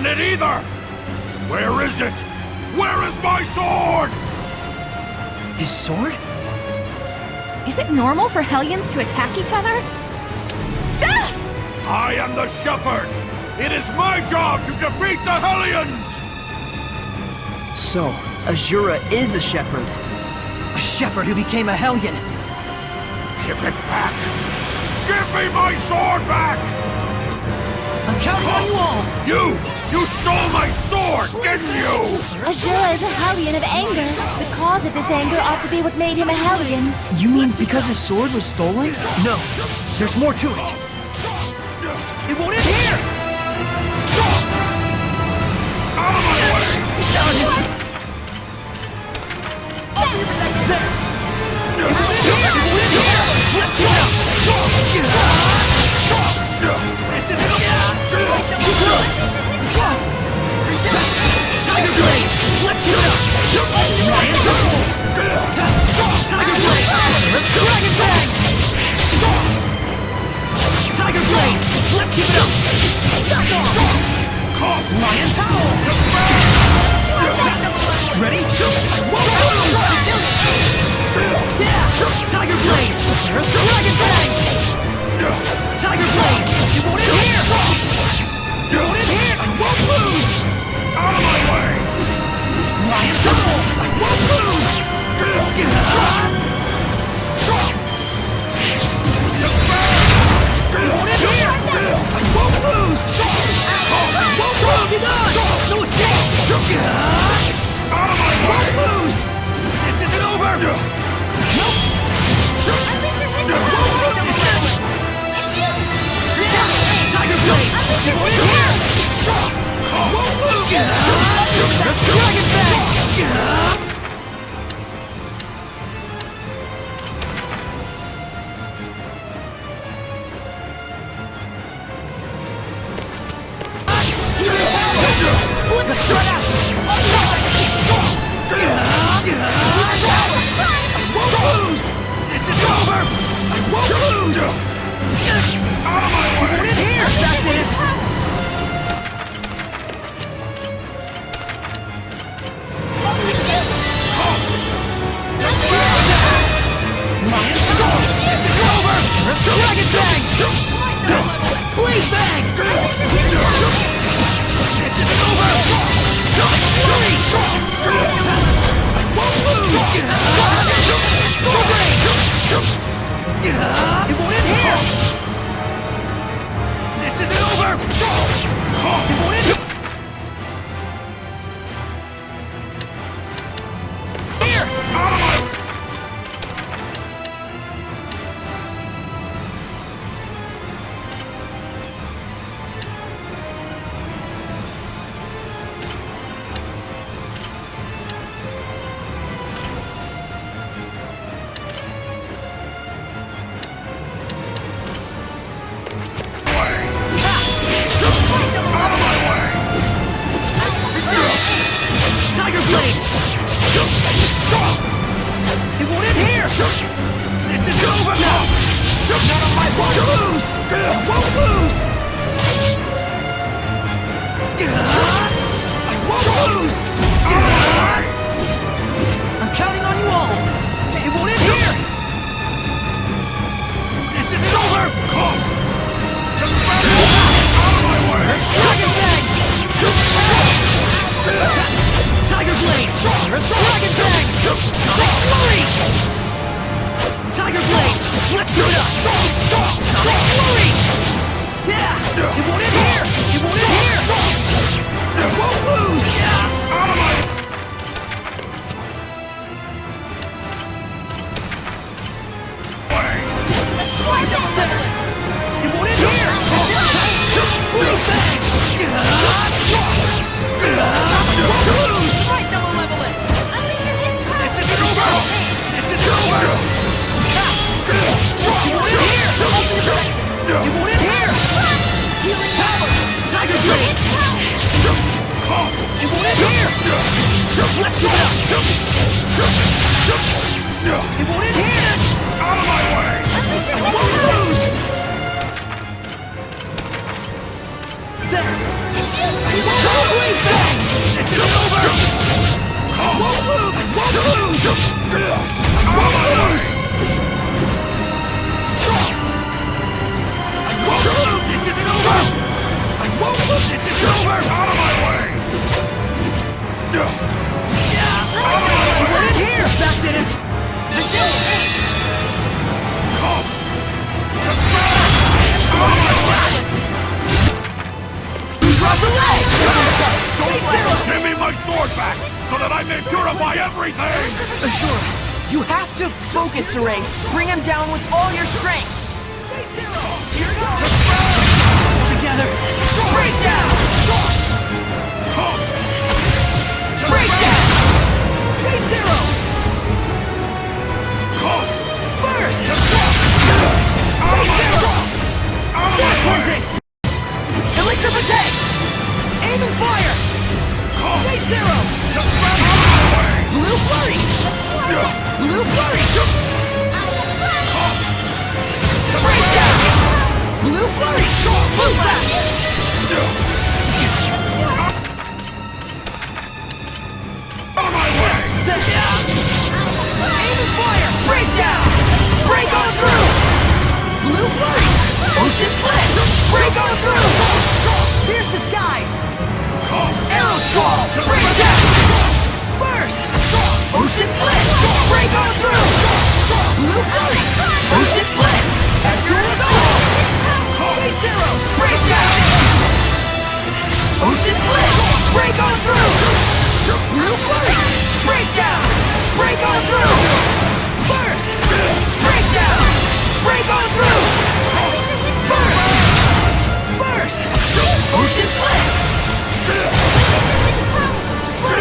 want it either! Where is it? Where is my sword? His sword? Is it normal for Hellions to attack each other? Ah! I am the shepherd! It is my job to defeat the Hellions! So, Azura is a shepherd. A shepherd who became a Hellion. Give it back! Give me my sword back! I'm counting on you all! You stole my sword, didn't you? Azura is a Hellion of anger. The cause of this anger ought to be what made him a Hellion. You mean because his sword was stolen? No, there's more to it. It won't end here! Out of my way! Darn it! There! It won't end here! It won't end here! Let's get out! This isn't over! Too close! Tiger Blade! Let's get it up! Ryan Turtle! Tiger Blade! Dragon Bang! Tiger Blade! Let's keep it up! Back off! Lion Towel! Ready? Whoa! Yeah! Tiger Blade! Dragon Bang! Tiger Blade! You won't end here! You won't end here! I won't lose! Out of my way! Lion Towel! I won't lose! You won't end here! I won't lose! I won't lose! Get on! No escape! Out of my I way! won't lose! This isn't over! Nope! Tiger Blade! You won't end here! I won't lose! Dragon Bang! Let's try it out! I won't lose! This is over! I won't lose! Out of my way! Put it here! That's it! Lion Towel! This is over! Dragon Bang! Blade Bang! This isn't over! Sonic Fury! I won't lose! Soul Blade! It won't end here! This isn't over! It won't end here! Out of my way! Tiger Blade! It won't end here! This is over now! None of my won't lose! I won't lose! I won't lose! I'm counting on you all! It won't end here! This isn't over! Out of my way! Dragon Bang! Tiger Blade! Dragon Bang! Sonic Flurry! Tiger Blade! Let's do it up! Sonic Flurry! Yeah! It won't end here! It won't end here! I won't lose! Out of my That did it! Drop the leg! Give me my sword back, so that I may purify everything! Sure. You have to focus, Saray. Bring him down with all your strength. Here goes! Together. Break down! Break down! Saint Zero! Burst! Saint Zero! Spot cleansing! Elixir protect! Aim and fire! Saint Zero! Blue flurry! Blue flurry! Break down! Blue flurry! Blue flash! Out of my way! Aim and fire! Break down! Break on through! Blue flurry! Ocean flinch! Break on through! Pierce the skies! Arrow squall! Break down! Burst! Ocean flinch! Break on through! Blue flurry! Ocean flinch! Azure assault! Saint Zero! Break down! Ocean flinch! Break on through! Blue flurry! Break down! Break on through! Burst! Break down! Break on through! Burst! Burst! Ocean flinch! Split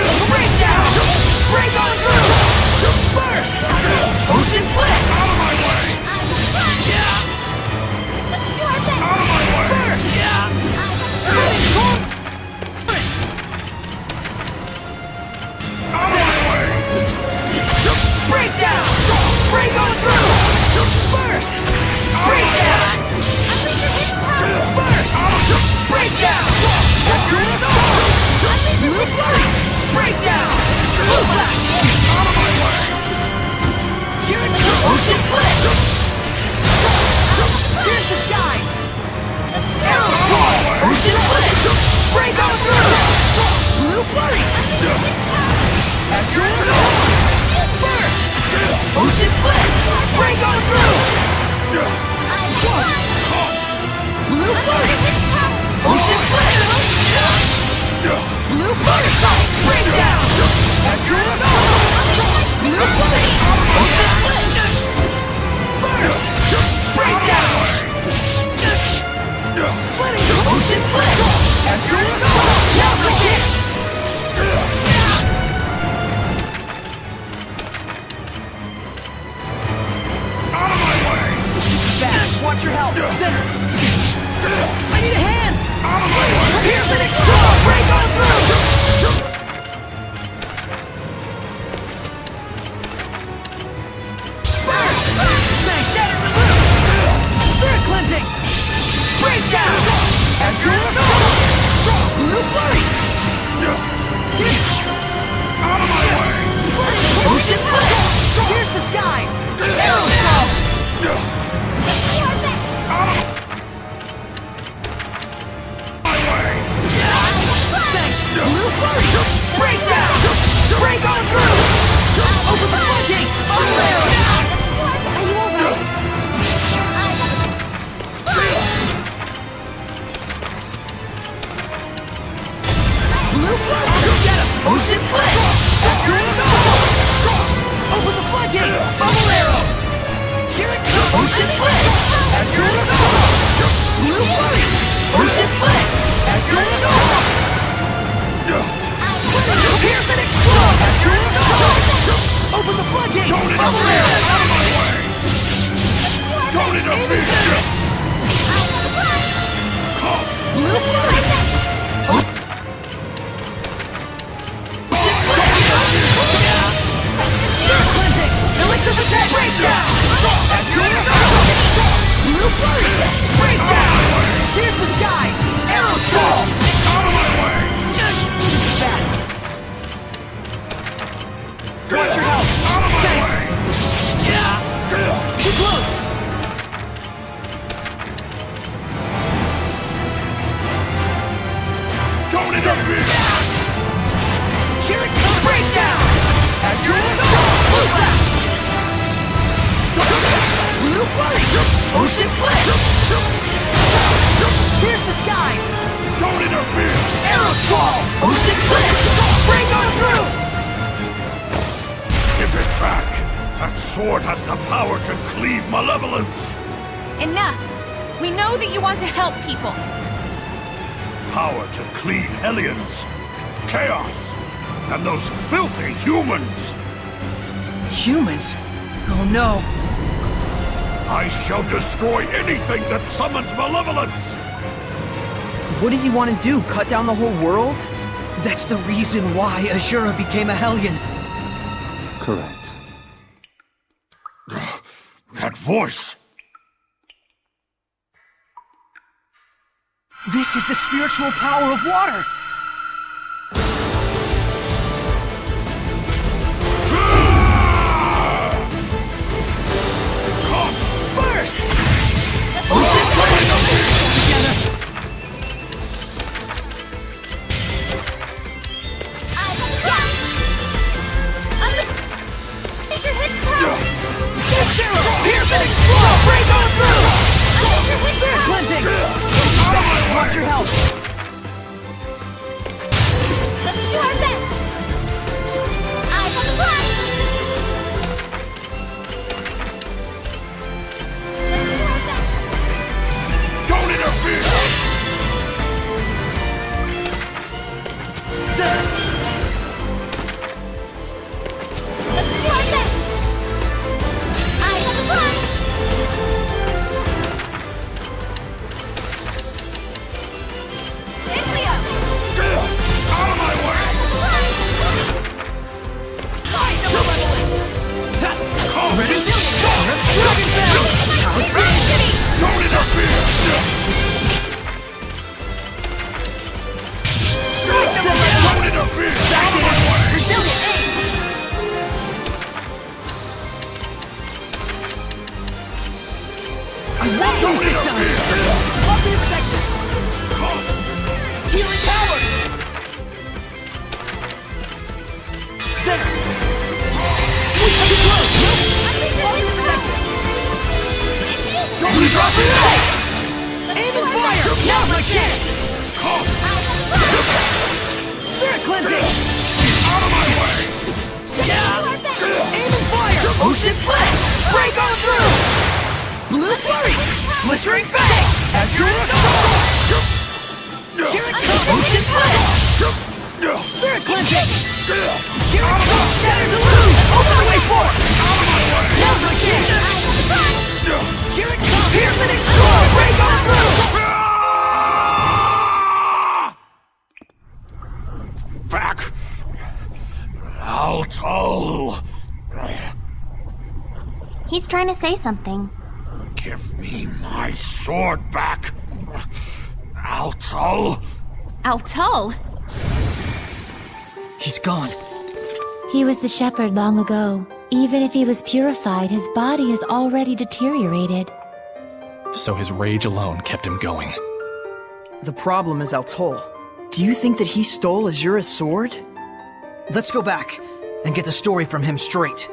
Ocean Blitz! Break on through! Give it back! That sword has the power to cleave malevolence! Enough! We know that you want to help people. Power to cleave Hellions, chaos, and those filthy humans! Humans? Oh no! I shall destroy anything that summons malevolence! What does he want to do? Cut down the whole world? That's the reason why Azura became a Hellion. Correct. That voice! This is the spiritual power of water! Burst! Ocean Blitz! Together! Pierce and explode! Break on through! Spirit cleansing! Watch your help! Let's do our best! Eyes on the prize! Let's do our best! Don't interfere! Let's do our best! Eyes on the prize! Out of my way! Ready? Dragon Bell! Don't interfere! Don't interfere! Out of my way! I won't lose this time! Love your protection! Healing power! There! Too close! Love your protection! Don't lose your opportunity! Aim and fire! Now's my chance! Spirit cleansing! Out of my way! Aim and fire! Ocean Blitz! Break on through! Blue Flurry! Blistering Fangs! Azure Assault! Here it comes! Ocean Blitz! Spirit cleansing! Here it comes! Shatter Deluge! Open the way for it! Now's my chance! Here it comes! Pierce and explode! Break on through! Back! Alto! He's trying to say something. Give me my sword back! Alto! Altul? He's gone. He was the shepherd long ago. Even if he was purified, his body has already deteriorated. So his rage alone kept him going. The problem is Altul. Do you think that he stole Azura's sword? Let's go back and get the story from him straight.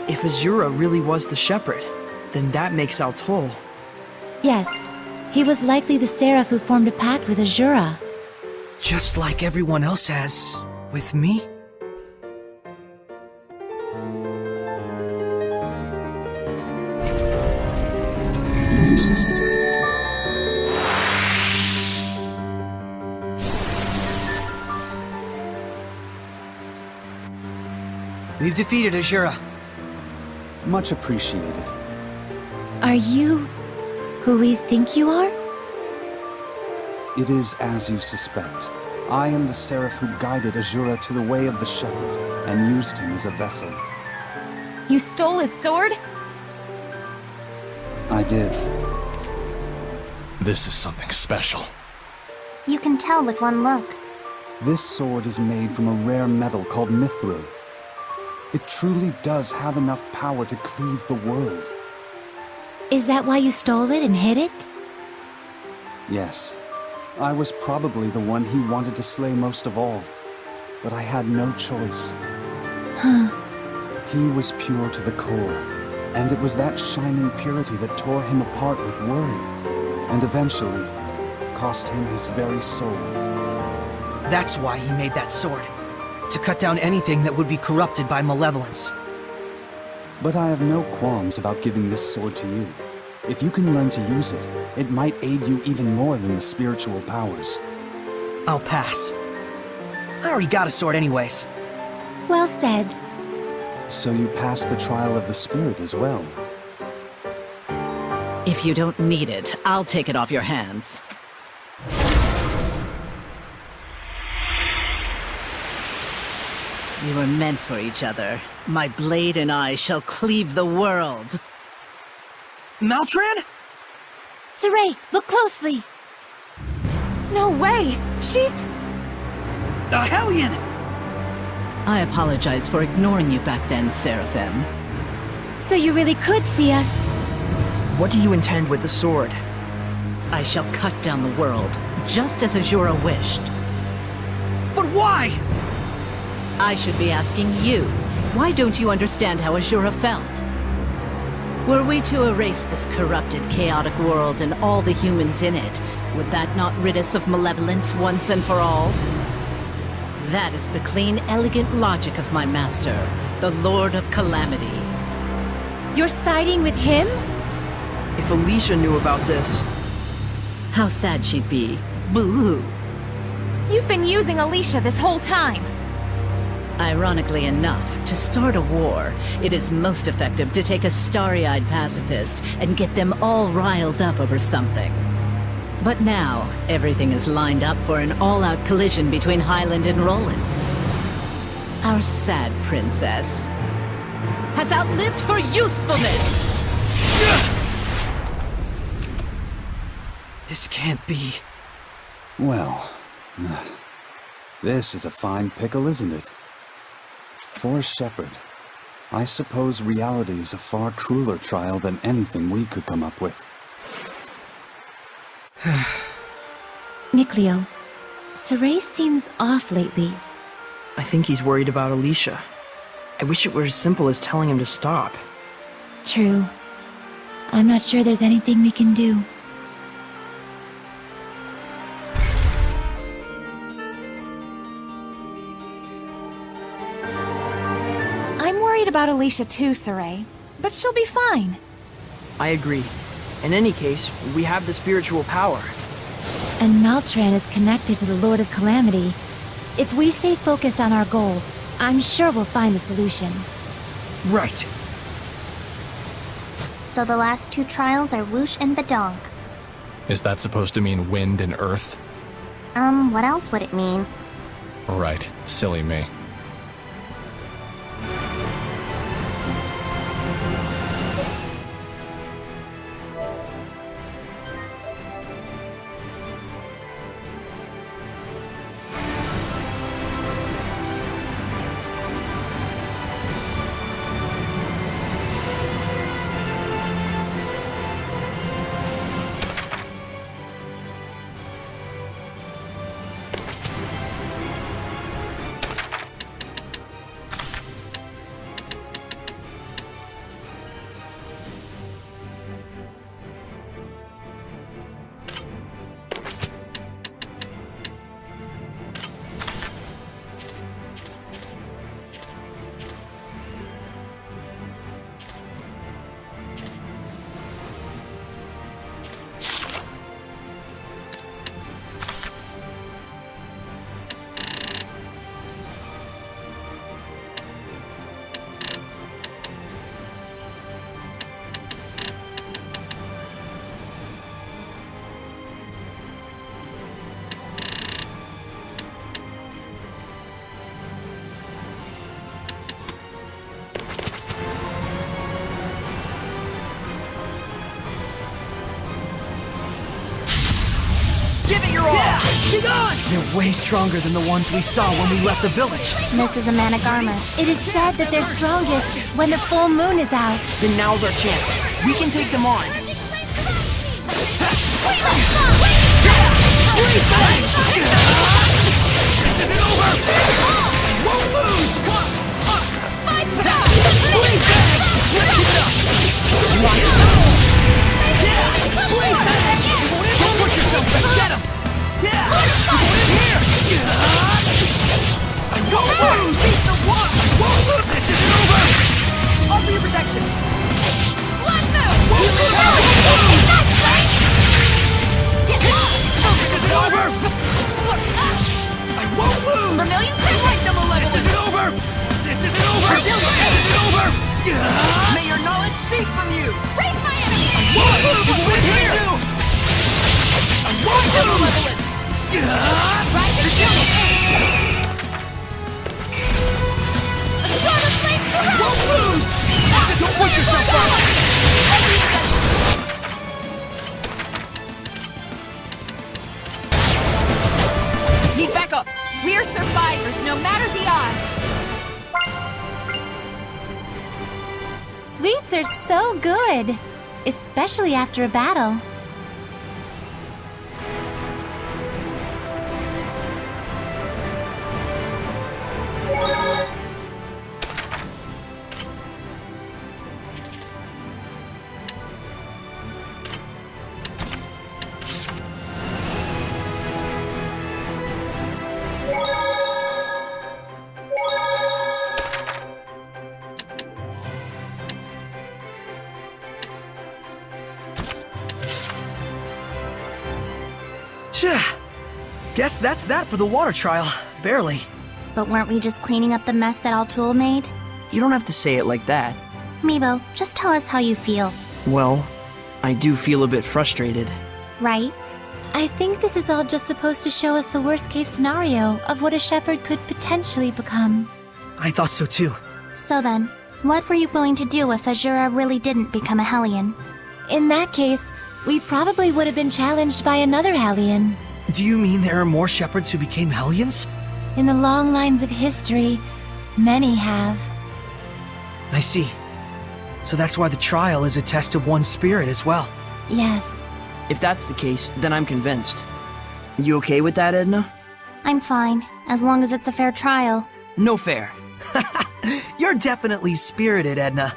If Azura really was the shepherd, then that makes Altul. Yes, he was likely the seraph who formed a pact with Azura. Just like everyone else has with me. We've defeated Azura. Much appreciated. Are you who we think you are? It is as you suspect. I am the seraph who guided Azura to the way of the shepherd, and used him as a vessel. You stole his sword? I did. This is something special. You can tell with one look. This sword is made from a rare metal called mithril. It truly does have enough power to cleave the world. Is that why you stole it and hid it? Yes. I was probably the one he wanted to slay most of all. But I had no choice. He was pure to the core, and it was that shining purity that tore him apart with worry, and eventually cost him his very soul. That's why he made that sword. To cut down anything that would be corrupted by malevolence. But I have no qualms about giving this sword to you. If you can learn to use it, it might aid you even more than the spiritual powers. I'll pass. I already got a sword anyways. Well said. So you passed the trial of the spirit as well. If you don't need it, I'll take it off your hands. We were meant for each other. My blade and I shall cleave the world. Maltran? Saray, look closely! No way! She's... A Hellion! I apologize for ignoring you back then, Seraphim. So you really could see us? What do you intend with the sword? I shall cut down the world, just as Azura wished. But why? I should be asking you. Why don't you understand how Azura felt? Were we to erase this corrupted, chaotic world and all the humans in it, would that not rid us of malevolence once and for all? That is the clean, elegant logic of my master, the Lord of Calamity. You're siding with him? If Alicia knew about this... How sad she'd be. Boo-hoo. You've been using Alicia this whole time. Ironically enough, to start a war, it is most effective to take a starry-eyed pacifist and get them all riled up over something. But now, everything is lined up for an all-out collision between Highland and Rollins. Our sad princess has outlived her usefulness! This can't be. Well, this is a fine pickle, isn't it? For a shepherd, I suppose reality is a far crueler trial than anything we could come up with. Mikleo, Saray seems off lately. I think he's worried about Alicia. I wish it were as simple as telling him to stop. True. I'm not sure there's anything we can do. I'm worried about Alicia too, Saray. But she'll be fine. I agree. In any case, we have the spiritual power. And Maltran is connected to the Lord of Calamity. If we stay focused on our goal, I'm sure we'll find a solution. Right. So the last two trials are Whoosh and Badonk. Is that supposed to mean wind and earth? What else would it mean? Right, silly me. Be gone! They're way stronger than the ones we saw when we left the village. This is a manic armor. It is said that they're strongest when the full moon is out. Then now's our chance. We can take them on. This isn't over! I won't lose! Blaze bang! Let's keep it up! Yeah! Blaze bang! Don't push yourself! Let's get him! Yeah! Going in here! I won't lose! Beat the one! I won't lose! This isn't over! Offer your protection! One move! Won't lose! I won't lose! This isn't over! I won't lose! Vermilion This isn't over! This isn't over! This isn't over! May your knowledge speak from you! Raise my enemy! I won't lose! We're here! I won't lose! Rise and shield! I won't lose! Don't push yourself out! Need backup! We're survivors, no matter the odds! Sweets are so good, especially after a battle. Guess that's that for the water trial. Barely. But weren't we just cleaning up the mess that Altul made? You don't have to say it like that. Meebo, just tell us how you feel, Well, I do feel a bit frustrated. right? I think this is all just supposed to show us the worst-case scenario of what a shepherd could potentially become. I thought so too. So then, what were you going to do if Azura really didn't become a Hellion? In that case, we probably would have been challenged by another Hellion. Do you mean there are more shepherds who became Hellions? In the long lines of history, many have. I see. So that's why the trial is a test of one's spirit as well. Yes. If that's the case, then I'm convinced. You okay with that, Edna? I'm fine, as long as it's a fair trial. No fair. You're definitely spirited, Edna.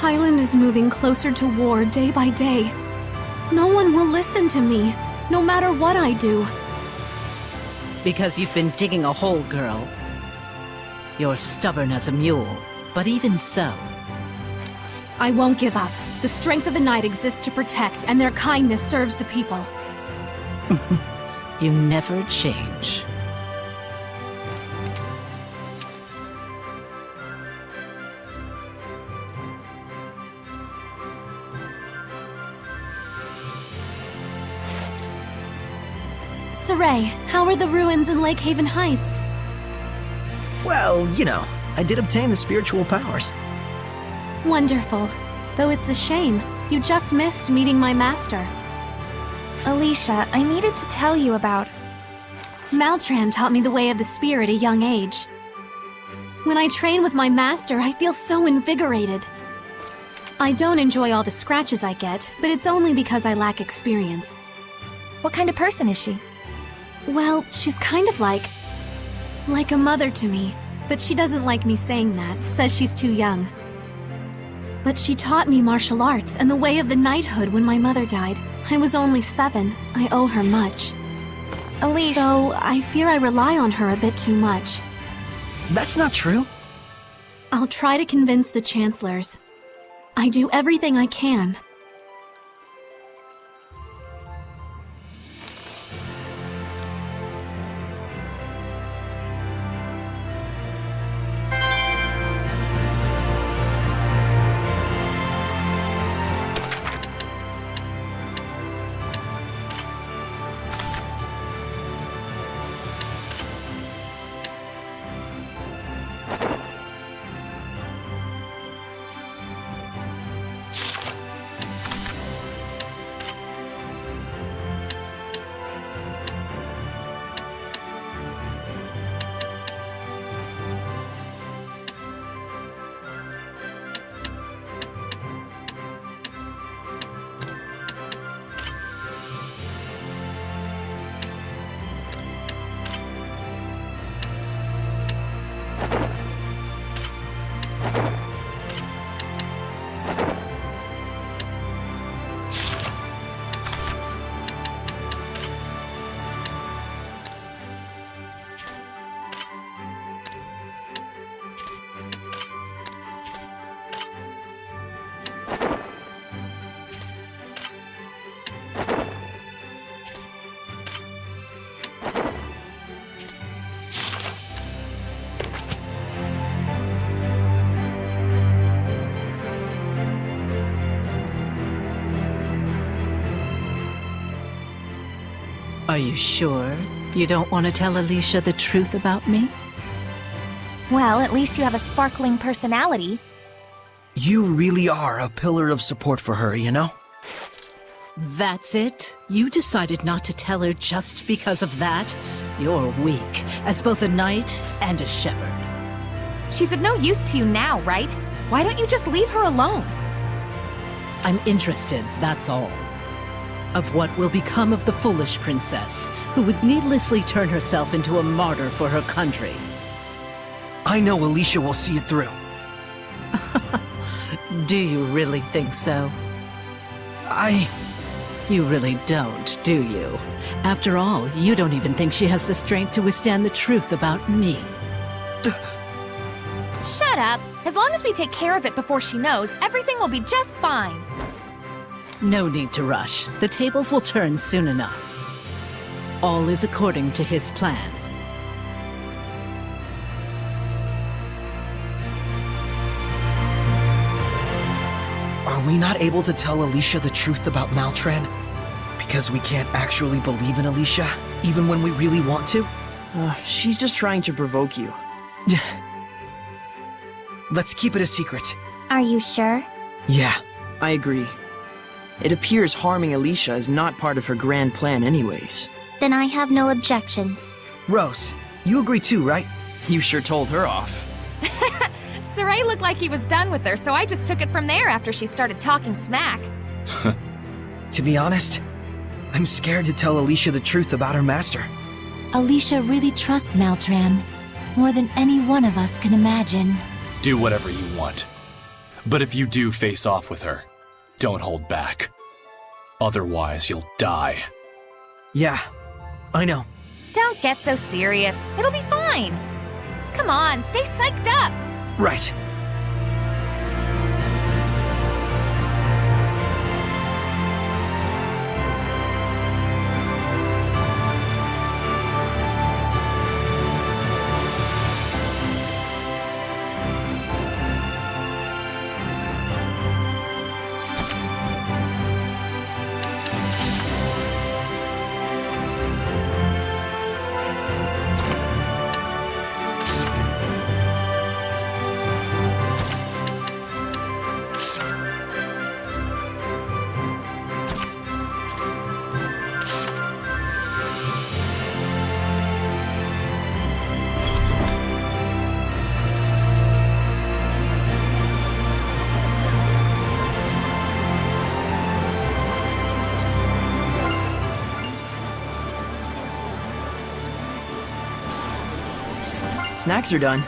Highland is moving closer to war day by day. No one will listen to me, no matter what I do. Because you've been digging a hole, girl. You're stubborn as a mule, but even so. I won't give up. The strength of a knight exists to protect, and their kindness serves the people. You never change. Saray, how are the ruins in Lake Haven Heights? Well, you know, I did obtain the spiritual powers. Wonderful. Though it's a shame, you just missed meeting my master. Alicia, I needed to tell you about... Maltran taught me the way of the spear at a young age. When I train with my master, I feel so invigorated. I don't enjoy all the scratches I get, but it's only because I lack experience. What kind of person is she? Well, she's kind of like a mother to me, but she doesn't like me saying that, says she's too young. But she taught me martial arts and the way of the knighthood when my mother died. I was only 7. I owe her much. Alicia... Though I fear I rely on her a bit too much. That's not true. I'll try to convince the chancellors. I do everything I can. Are you sure you don't want to tell Alicia the truth about me? Well, at least you have a sparkling personality. You really are a pillar of support for her, you know? That's it? You decided not to tell her just because of that? You're weak, as both a knight and a shepherd. She's of no use to you now, right? Why don't you just leave her alone? I'm interested, that's all. Of what will become of the foolish princess, who would needlessly turn herself into a martyr for her country. I know Alicia will see it through. Do you really think so? You really don't, do you? After all, you don't even think she has the strength to withstand the truth about me. Shut up! As long as we take care of it before she knows, everything will be just fine. No need to rush. The tables will turn soon enough. All is according to his plan. Are we not able to tell Alicia the truth about Maltran? Because we can't actually believe in Alicia, even when we really want to? She's just trying to provoke you. Let's keep it a secret. Are you sure? Yeah. I agree. It appears harming Alicia is not part of her grand plan anyways. Then I have no objections. Rose, you agree too, right? You sure told her off. Saray looked like he was done with her, so I just took it from there after she started talking smack. To be honest, I'm scared to tell Alicia the truth about her master. Alicia really trusts Maltran, more than any one of us can imagine. Do whatever you want. But if you do face off with her, don't hold back. Otherwise, you'll die. Yeah, I know. Don't get so serious. It'll be fine. Come on, stay psyched up. Right. Snacks are done.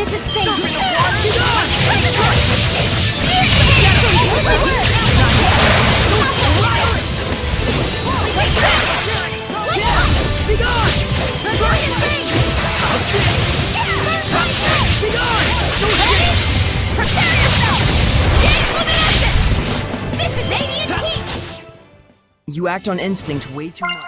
This is fate. You act on instinct way too much.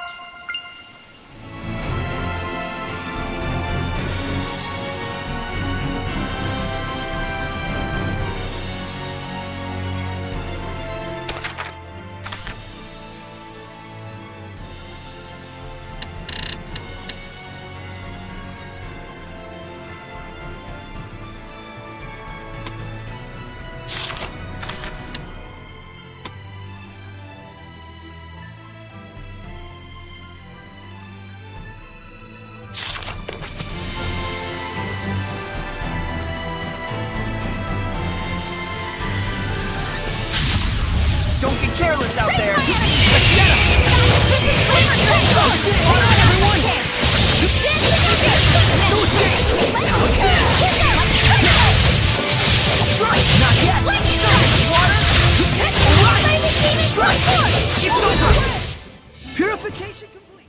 Don't get careless out there! Let's get him! Strike! Not yet! Water! Right! Strike! It's over! Purification complete!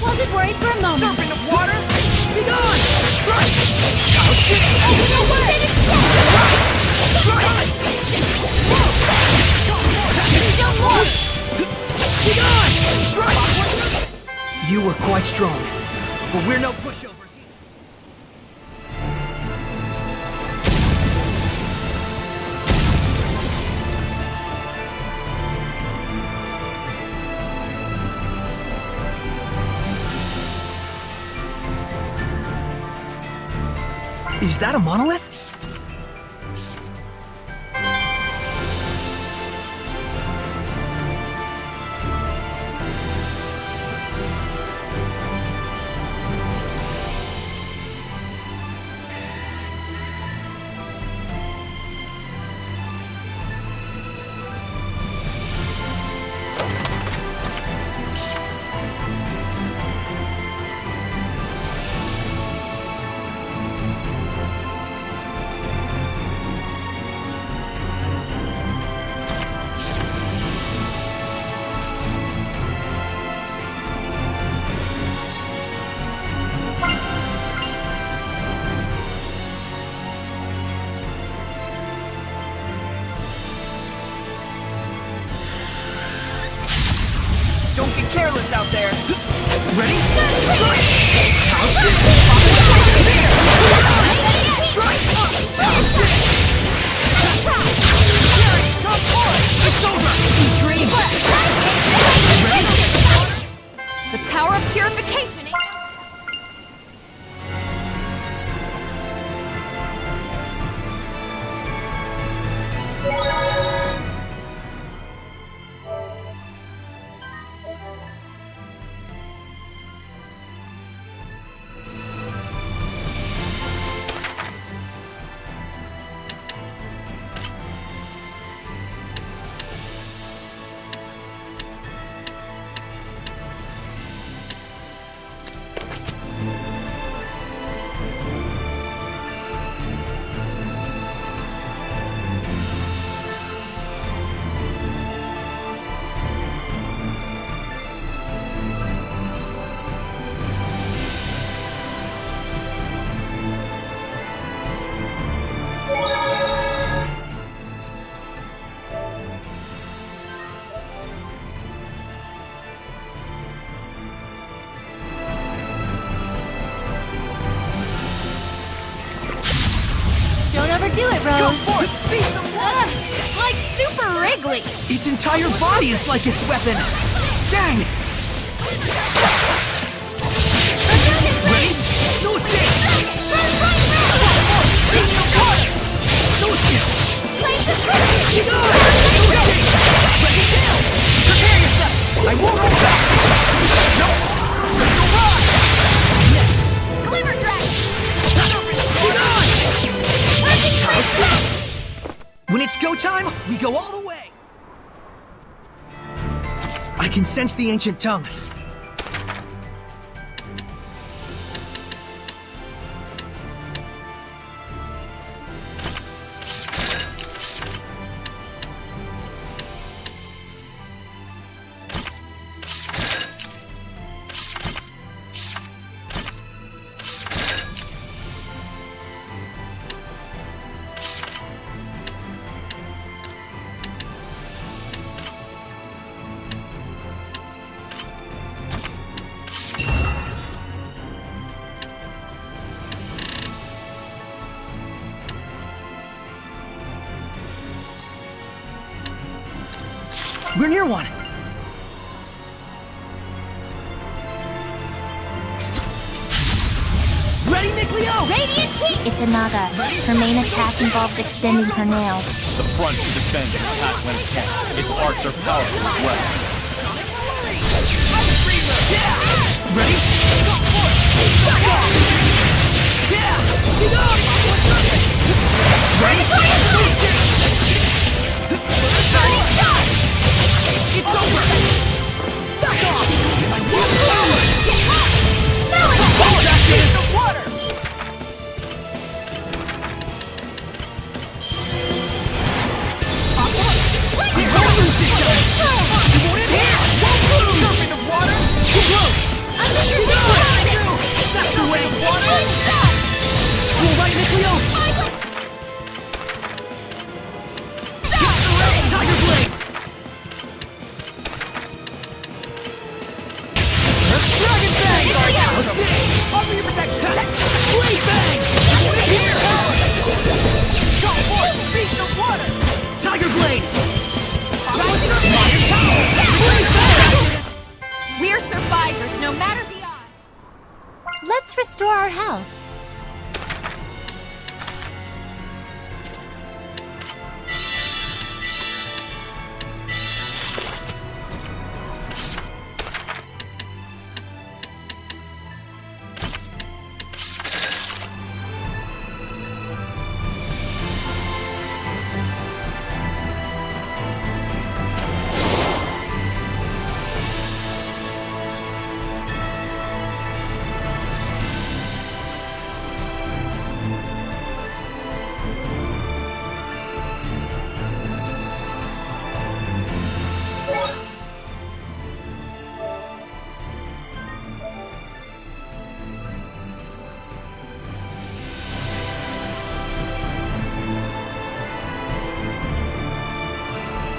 Wasn't worried for a moment. Serpent of water! Be gone! Strike! I'll spit it! Right! Strike! Be gone! Strike! You were quite strong, but we're no pushovers. Is that a monolith? Don't get careless out there. Ready? Strike! House Strike! House come on! It's over! Sweet dreams! Ready? The power of purification, eh? Don't overdo it, Rose. Go forth! Beast of water! Just like Super Wrigley! Its entire body is like its weapon! Dang! Ready? No escape! Beast of water! No escape! Be gone! No escape! Let it down! Prepare yourself! I won't hold back! No! Crystal Rod! Next! Glimmer Dragon! Hold on! When it's go time, we go all the way! I can sense the ancient tongue. We're near one. Ready, Nickleo? Radiant Heat! It's a Naga. Her main attack involves extending her nails. The front should defend and attack when it can. Its arts are powerful as well. Yeah! Ready? Back off! Yeah! Get up! Ready? Burning shot! It's over! Back off! I will power! Get up! Now it's Fall back to the water! We won't lose this time! You won't hit here! Won't lose! Serpent of water! Too close! That's the way of water! You alright, Nickleo? Tiger Blade! Dragon Bang! What's this? Offer your protection! Blade Bang! Here! Go for it! Beat the water! Tiger Blade! Blade Bang! We're survivors, no matter the odds. Let's restore our health.